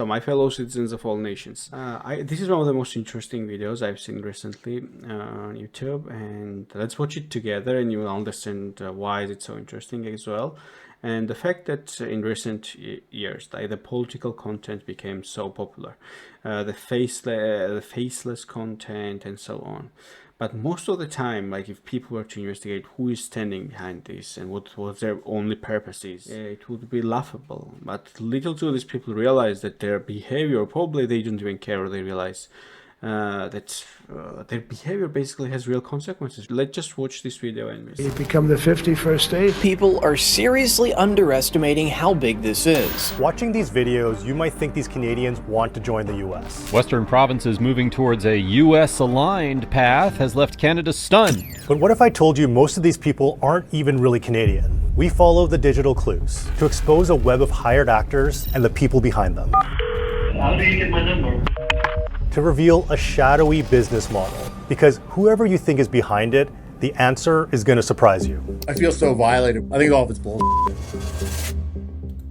So my fellow citizens of all nations, this is one of the most interesting videos I've seen recently on YouTube, and let's watch it together and you will understand why is it so interesting as well. And the fact that in recent years, like, the political content became so popular, the faceless content and so on. But most of the time, like, if people were to investigate who is standing behind this and what their only purpose is, it would be laughable. But little do these people realize that their behavior, probably they don't even care, or they realize that their behavior basically has real consequences. Let's just watch this video and It become the 51st state. People are seriously underestimating how big this is. Watching these videos, you might think these Canadians want to join the US. Western provinces moving towards a US-aligned path has left Canada stunned. But what if I told you most of these people aren't even really Canadian? We follow the digital clues to expose a web of hired actors and the people behind them. How do you get my number? To reveal a shadowy business model, because whoever you think is behind it, the answer is going to surprise you. I feel so violated. I think all of it's bullshit.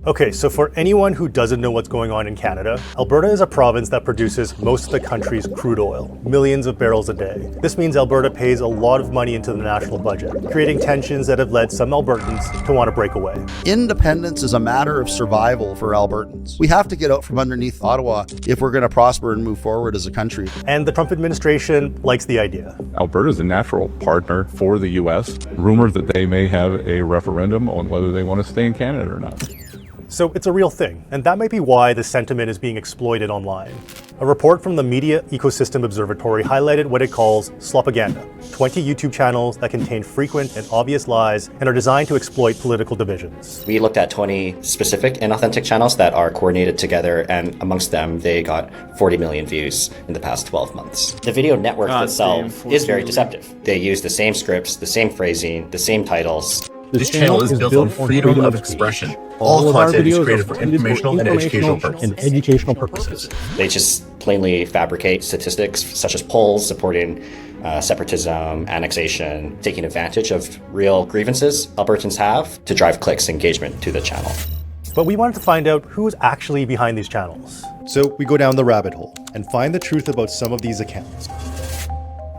Okay, so for anyone who doesn't know what's going on in Canada, Alberta is a province that produces most of the country's crude oil, millions of barrels a day. This means Alberta pays a lot of money into the national budget, creating tensions that have led some Albertans to want to break away. Independence is a matter of survival for Albertans. We have to get out from underneath Ottawa if we're going to prosper and move forward as a country. And the Trump administration likes the idea. Alberta is a natural partner for the U.S. Rumored that they may have a referendum on whether they want to stay in Canada or not. So it's a real thing, and that might be why the sentiment is being exploited online. A report from the Media Ecosystem Observatory highlighted what it calls slopaganda, 20 YouTube channels that contain frequent and obvious lies and are designed to exploit political divisions. We looked at 20 specific and authentic channels that are coordinated together, and amongst them, they got 40 million views in the past 12 months. The video network itself is very deceptive. They use the same scripts, the same phrasing, the same titles. This channel is built on freedom of expression. All content is created for informational and educational purposes. They just plainly fabricate statistics such as polls supporting separatism, annexation, taking advantage of real grievances Albertans have to drive clicks engagement to the channel. But we wanted to find out who's actually behind these channels. So we go down the rabbit hole and find the truth about some of these accounts.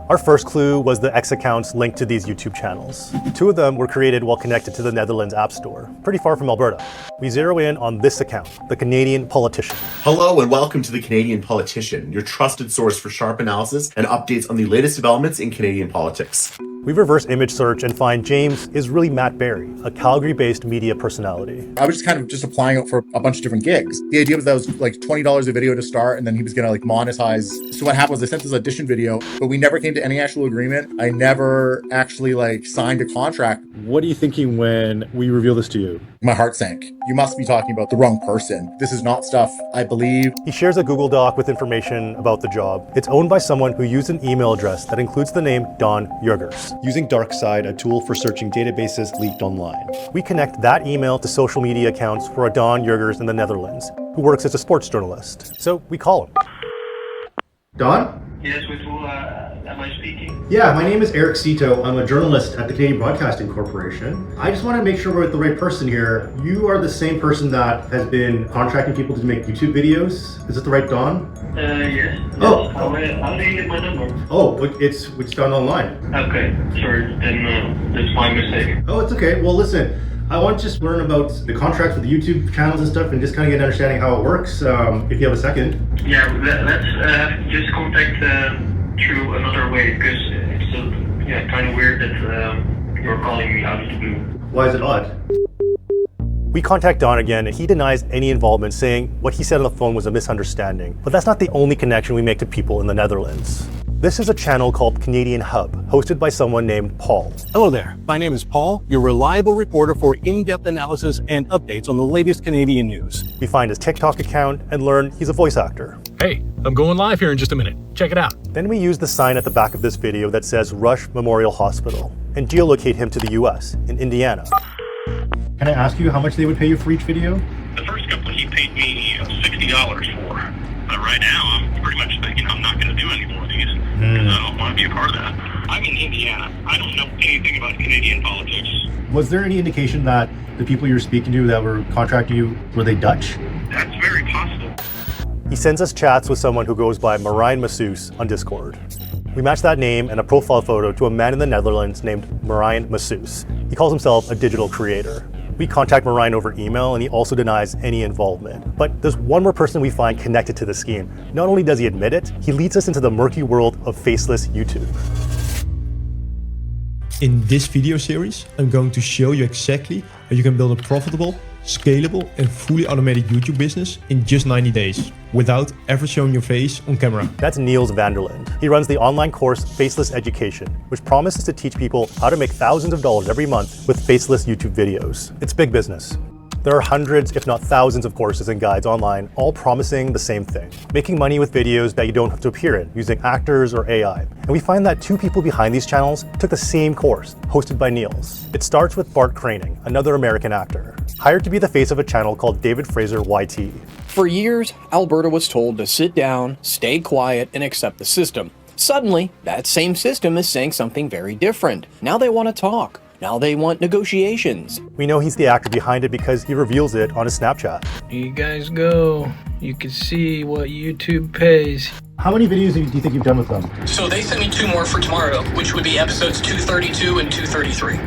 Our first clue was the X accounts linked to these YouTube channels. 2 of them were created while connected to the Netherlands App Store, pretty far from Alberta. We zero in on this account, the Canadian Politician. Hello and welcome to the Canadian Politician, your trusted source for sharp analysis and updates on the latest developments in Canadian politics. We reverse image search and find James is really Matt Barry, a Calgary-based media personality. I was just applying out for a bunch of different gigs. The idea was that was like $20 a video to start, and then he was gonna monetize. So what happened was I sent this audition video, but we never came to any actual agreement. I never actually signed a contract. What are you thinking when we reveal this to you? My heart sank. You must be talking about the wrong person. This is not stuff I believe. He shares a Google Doc with information about the job. It's owned by someone who used an email address that includes the name Don Jurgers. Using DarkSide, a tool for searching databases leaked online. We connect that email to social media accounts for a Don Jurgers in the Netherlands, who works as a sports journalist. So we call him. Don? Yes, with who am I speaking? Yeah, my name is Eric Cito. I'm a journalist at the Canadian Broadcasting Corporation. I just want to make sure we're with the right person here. You are the same person that has been contracting people to make YouTube videos. Is it the right Don? Yes. Oh. How do you get my number? Oh, it's done online. Okay, sorry, then that's my mistake. Oh, it's okay. Well, listen, I want to just learn about the contracts with the YouTube channels and stuff and just kind of get an understanding how it works, if you have a second. Yeah, let's just contact through another way, because it's kind of weird that you're calling me out of the blue. Why is it odd? We contact Don again, and he denies any involvement, saying what he said on the phone was a misunderstanding. But that's not the only connection we make to people in the Netherlands. This is a channel called Canadian Hub, hosted by someone named Paul. Hello there. My name is Paul, your reliable reporter for in-depth analysis and updates on the latest Canadian news. We find his TikTok account and learn he's a voice actor. Hey, I'm going live here in just a minute. Check it out. Then we use the sign at the back of this video that says Rush Memorial Hospital and geolocate him to the US, in Indiana. Can I ask you how much they would pay you for each video? The first couple he paid me $60 for. But right now, I'm pretty much thinking I'm not going to do any more of these. Because I don't want to be a part of that. I'm in Indiana. I don't know anything about Canadian politics. Was there any indication that the people you were speaking to that were contracting you, were they Dutch? That's very possible. He sends us chats with someone who goes by Marijn Masseus on Discord. We match that name and a profile photo to a man in the Netherlands named Marijn Masseus. He calls himself a digital creator. We contact Marijn over email and he also denies any involvement. But there's one more person we find connected to the scheme. Not only does he admit it, he leads us into the murky world of faceless YouTube. In this video series, I'm going to show you exactly how you can build a profitable, scalable and fully automated YouTube business in just 90 days without ever showing your face on camera. That's Niels Vanderland. He runs the online course Faceless Education, which promises to teach people how to make thousands of dollars every month with faceless YouTube videos. It's big business. There are hundreds, if not thousands of courses and guides online, all promising the same thing. Making money with videos that you don't have to appear in, using actors or AI. And we find that two people behind these channels took the same course, hosted by Niels. It starts with Bart Craning, another American actor, hired to be the face of a channel called David Fraser YT. For years, Alberta was told to sit down, stay quiet, and accept the system. Suddenly, that same system is saying something very different. Now they want to talk. Now they want negotiations. We know he's the actor behind it because he reveals it on his Snapchat. You guys go. You can see what YouTube pays. How many videos do you think you've done with them? So they sent me 2 more for tomorrow, which would be episodes 232 and 233.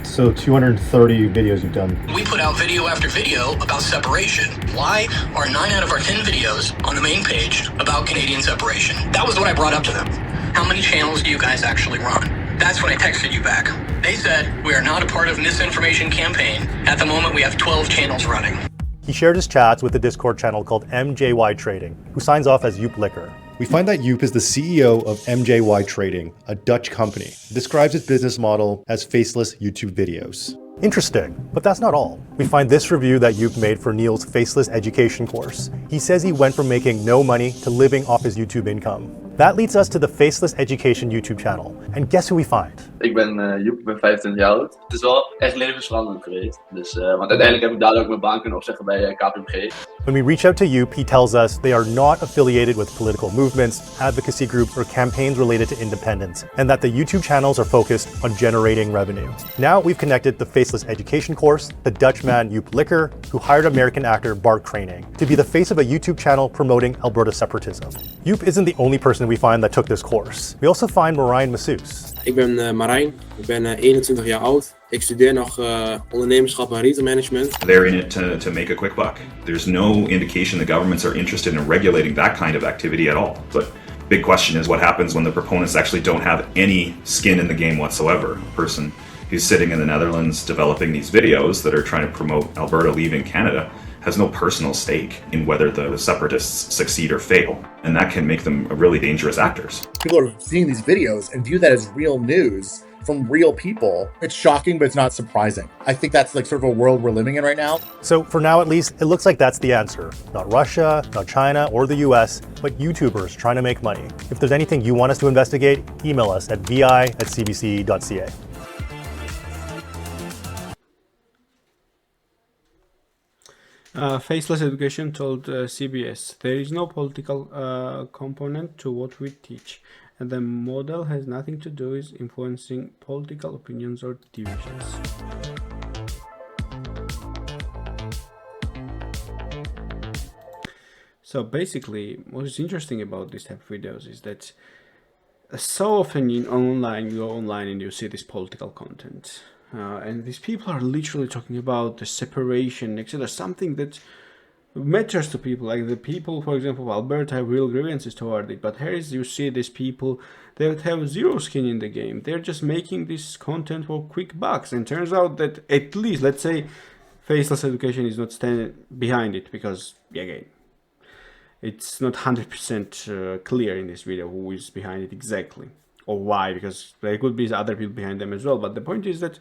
So 230 videos you've done. We put out video after video about separation. Why are 9 out of our 10 videos on the main page about Canadian separation? That was what I brought up to them. How many channels do you guys actually run? That's when I texted you back. They said, we are not a part of misinformation campaign. At the moment, we have 12 channels running. He shared his chats with a Discord channel called MJY Trading, who signs off as Joep Likker. We find that Joep is the CEO of MJY Trading, a Dutch company. It describes its business model as faceless YouTube videos. Interesting, but that's not all. We find this review that Joep made for Niels' Faceless Education course. He says he went from making no money to living off his YouTube income. That leads us to the Faceless Education YouTube channel. And guess who we find? Ik ben Joep, ik ben 25 jaar oud. Het is wel echt levensveranderend geweest. Dus, want uiteindelijk heb ik daar ook mijn baan kunnen opzeggen bij KPMG. When we reach out to Joep, he tells us they are not affiliated with political movements, advocacy groups, or campaigns related to independence, and that the YouTube channels are focused on generating revenue. Now we've connected the Faceless Education course, the Dutch man Joep Likker, who hired American actor Bart Craning to be the face of a YouTube channel promoting Alberta separatism. Joep isn't the only person we find that took this course. We also find Marijn Masseus. Ik ben Marijn, ik ben 21 jaar oud. Ik studeer nog ondernemerschap en retail management. They're in it to make a quick buck. There's no indication the governments are interested in regulating that kind of activity at all. But big question is what happens when the proponents actually don't have any skin in the game whatsoever. A person who's sitting in the Netherlands developing these videos that are trying to promote Alberta leaving Canada has no personal stake in whether the separatists succeed or fail. And that can make them really dangerous actors. People are seeing these videos and view that as real news from real people. It's shocking, but it's not surprising. I think that's like sort of a world we're living in right now. So for now, at least, it looks like that's the answer. Not Russia, not China or the US, but YouTubers trying to make money. If there's anything you want us to investigate, email us at vi@cbc.ca. Faceless Education told CBS, there is no political component to what we teach, and the model has nothing to do with influencing political opinions or divisions. So basically, what is interesting about these type of videos is that so often you go online and you see this political content. And these people are literally talking about the separation, etc. Something that matters to people. Like the people, for example, of Alberta have real grievances toward it. But here you see these people that have zero skin in the game. They're just making this content for quick bucks. And turns out that at least, let's say, Faceless Education is not standing behind it. Because, again, it's not 100% clear in this video who is behind it exactly. Or why, because there could be other people behind them as well. But the point is that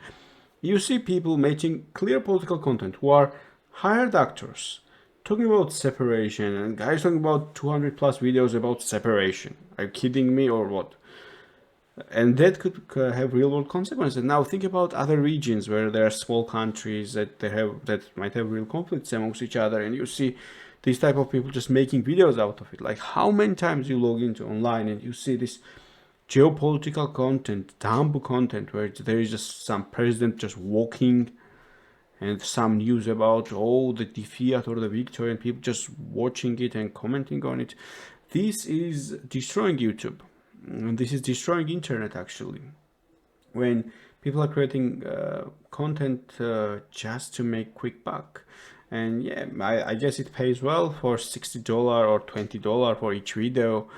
you see people making clear political content who are hired actors talking about separation, and guys talking about 200 plus videos about separation. Are you kidding me or what? And that could have real world consequences. Now think about other regions where there are small countries that might have real conflicts amongst each other, and you see these type of people just making videos out of it. Like how many times you log into online and you see this geopolitical content, tambu content, where there is just some president just walking and some news about the defeat or the victory, and people just watching it and commenting on it. This is destroying YouTube, and this is destroying internet actually. When people are creating content just to make quick buck. And yeah, I guess it pays well for $60 or $20 for each video.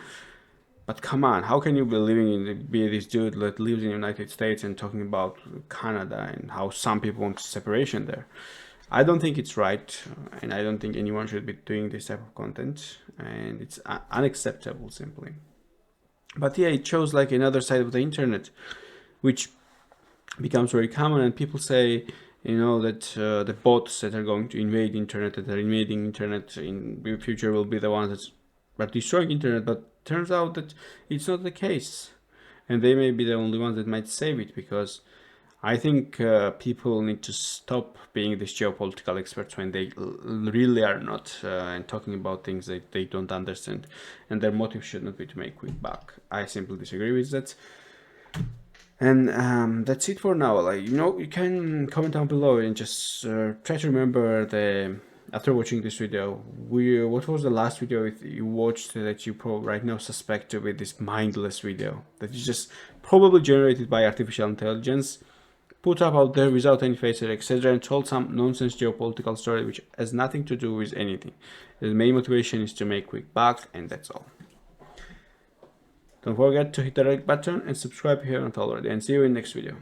But come on, how can you be this dude that lives in the United States and talking about Canada and how some people want separation there? I don't think it's right, and I don't think anyone should be doing this type of content, and it's unacceptable simply. But yeah, it shows like another side of the internet, which becomes very common, and people say, you know, that the bots that are going to invade internet, that are invading internet in the future, will be the ones that are destroying internet. But turns out that it's not the case, and they may be the only ones that might save it, because I think people need to stop being these geopolitical experts when they really are not, and talking about things that they don't understand, and their motive should not be to make quick buck. I simply disagree with that. And that's it for now. Like, you know, you can comment down below and just try to remember after watching this video, what was the last video you watched that you right now suspect to be this mindless video that is just probably generated by artificial intelligence, put up out there without any faces, etc., and told some nonsense geopolitical story which has nothing to do with anything. The main motivation is to make quick buck, and that's all. Don't forget to hit the like button and subscribe if you haven't already, and see you in the next video.